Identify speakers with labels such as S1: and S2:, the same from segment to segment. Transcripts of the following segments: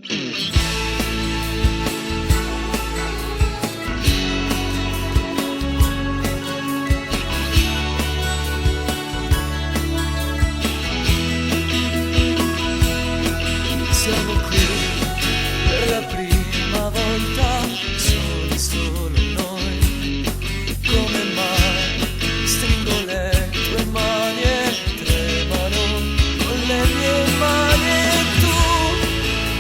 S1: Siamo qui per la prima volta, solo noi. Come mai stringo le tue mani e tremano con le mie mani, e tu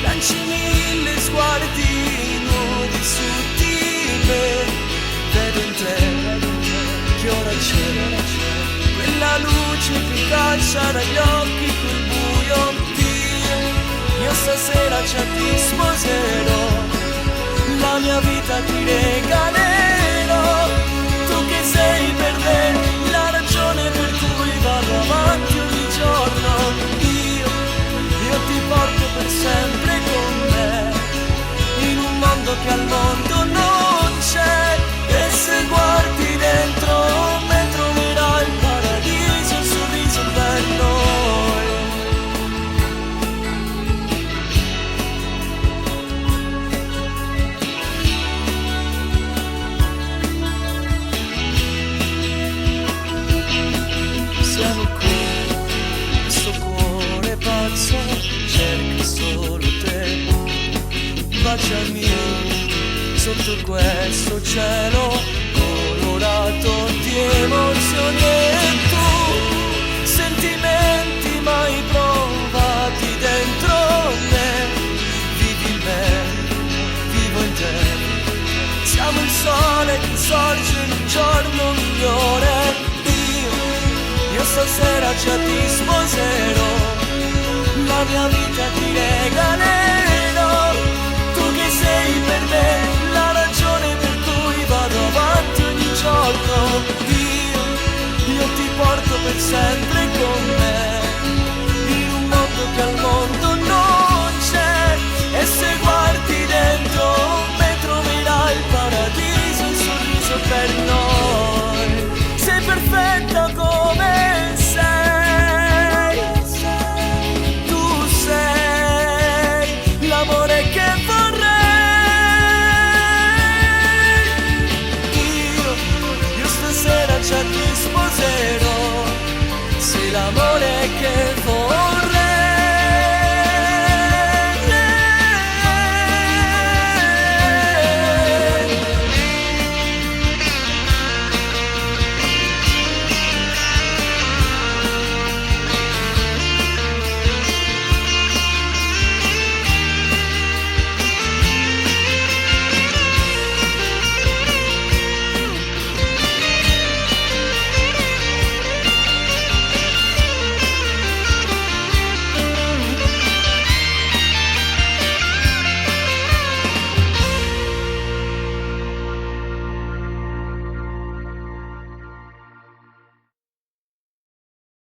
S1: lanci mille sguardi nudi su di me. Vedo in te che ora c'è quella luce che calcia dagli occhi, quel buio. Io stasera già ti sposerò, la mia vita ti regalerò. Tu che sei per me la ragione per cui vado avanti ogni giorno. Io ti porto per sempre con me, in un mondo che al mondo non c'è. E se guardi dentro me troverai il paradiso, il sorriso per noi. Siamo qui, questo cuore pazzo cerca solo te. Baciami sotto questo cielo colorato di emozioni, e tu sentimenti mai provati dentro me. Vivi in me, vivo in te. Siamo il sole che sorge in un giorno migliore. Io stasera già ti sposerò, la mia vita ti regalerò. Tu che sei per me la ragione per cui vado avanti ogni giorno. Io ti porto per sempre con me, in un mondo che al mondo non c'è. E se guardi dentro me troverai il paradiso, il sorriso per noi. Sei perfetta come sei, tu sei l'amore che vorrei. Io stasera già ti sposerò, sei l'amore che